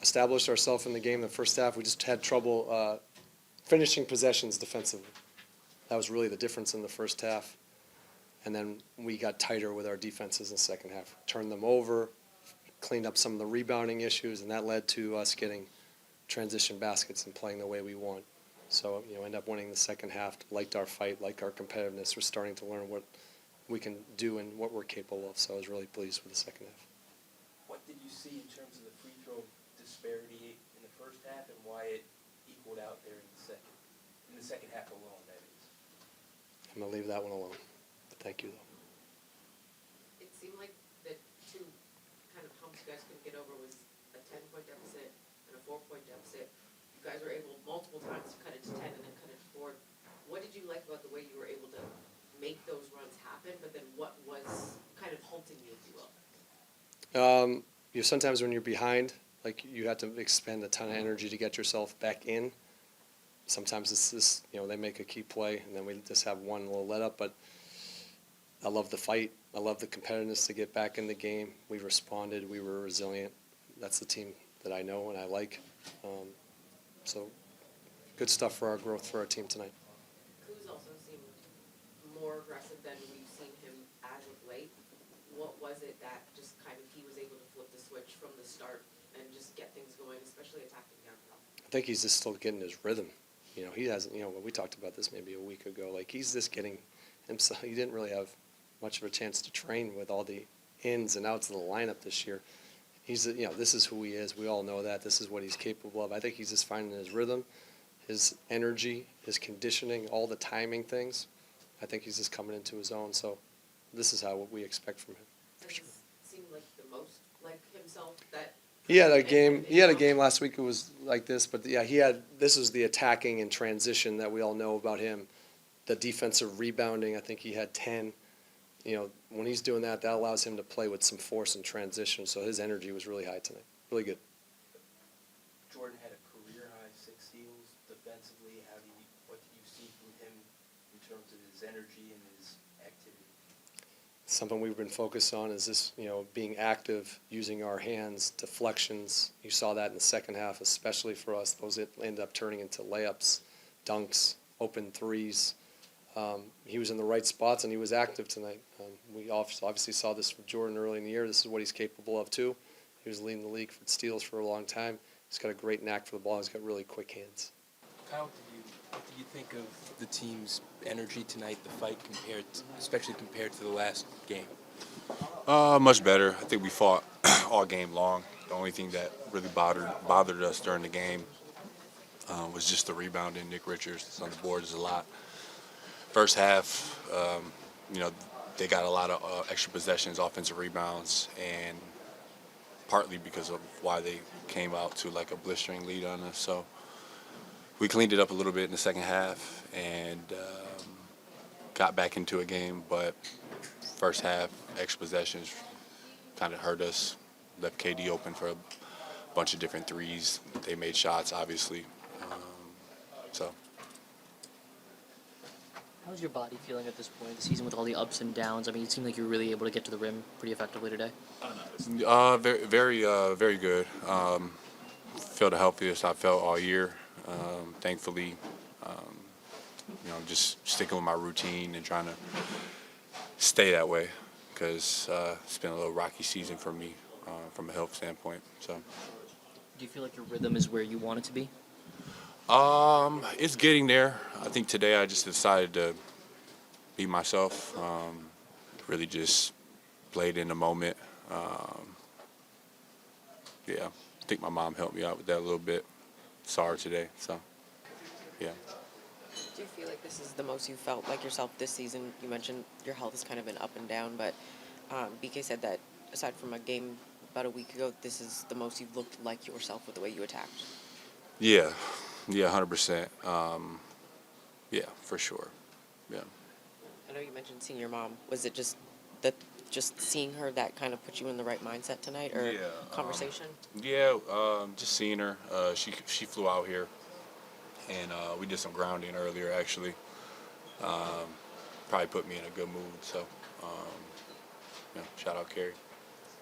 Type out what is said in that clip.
established ourselves in the game. The first half, we just had trouble finishing possessions defensively. That was really the difference in the first half. And then we got tighter with our defenses in the second half. Turned them over, cleaned up some of the rebounding issues, and that led to us getting transition baskets and playing the way we want. So, end up winning the second half, liked our fight, liked our competitiveness. We're starting to learn what we can do and what we're capable of. So I was really pleased with the second half. What did you see in terms of the free throw disparity in the first half and why it equaled out there in the second half alone, that is? I'm going to leave that one alone. But thank you, though. It seemed like the two kind of humps you guys couldn't get over was a 10-point deficit and a 4-point deficit. You guys were able multiple times to cut it to 10 and then cut it to 4. What did you like about the way you were able to make those runs happen, but then what was kind of halting you, if you will? Sometimes when you're behind, like you have to expend a ton of energy to get yourself back in. Sometimes it's this, they make a key play and then we just have one little let up. But I love the fight. I love the competitiveness to get back in the game. We responded. We were resilient. That's the team that I know and I like. So good stuff for our growth for our team tonight. Kuz also seemed more aggressive than we've seen him as of late. What was it that just kind of he was able to flip the switch from the start and just get things going, especially attacking downhill? I think he's just still getting his rhythm. He hasn't, we talked about this maybe a week ago, like he's just getting himself, he didn't really have much of a chance to train with all the ins and outs of the lineup this year. He's, this is who he is. We all know that. This is what he's capable of. I think he's just finding his rhythm, his energy, his conditioning, all the timing things. I think he's just coming into his own. So this is what we expect from him. For sure. Seemed like the most like himself that. He had a game. He had a game last week. It was like this, but yeah, this is the attacking and transition that we all know about him. The defensive rebounding. I think he had 10. When he's doing that, that allows him to play with some force and transition. So his energy was really high tonight. Really good. Jordan had a career-high 6 steals defensively. What did you see from him in terms of his energy and his activity? Something we've been focused on is this, being active, using our hands, deflections. You saw that in the second half, especially for us. Those ended up turning into layups, dunks, open threes. He was in the right spots and he was active tonight. We obviously saw this from Jordan early in the year. This is what he's capable of too. He was leading the league for steals for a long time. He's got a great knack for the ball. He's got really quick hands. What did you think of the team's energy tonight, the fight, especially compared to the last game? Much better. I think we fought all game long. The only thing that really bothered us during the game was just the rebounding. Nick Richards on the boards a lot. First half, they got a lot of extra possessions, offensive rebounds, and partly because of why they came out to like a blistering lead on us. So we cleaned it up a little bit in the second half and got back into a game. But first half, extra possessions kind of hurt us, left KD open for a bunch of different threes. They made shots, obviously. How's your body feeling at this point of the season with all the ups and downs? I mean, it seemed like you were really able to get to the rim pretty effectively today. Very good. Feel the healthiest I felt all year. Thankfully, just sticking with my routine and trying to stay that way because it's been a little rocky season for me from a health standpoint. So, do you feel like your rhythm is where you want it to be? It's getting there. I think today I just decided to be myself. Really just played in the moment. I think my mom helped me out with that a little bit. Saw her today, so yeah. Do you feel like this is the most you felt like yourself this season? You mentioned your health has kind of been up and down, but BK said that aside from a game about a week ago, this is the most you've looked like yourself with the way you attacked. Yeah, 100%. Yeah, for sure. Yeah. I know you mentioned seeing your mom. Was it just seeing her that kind of put you in the right mindset tonight, or conversation? Just seeing her. She flew out here, and we did some grounding earlier. Actually, probably put me in a good mood. So, shout out Carrie.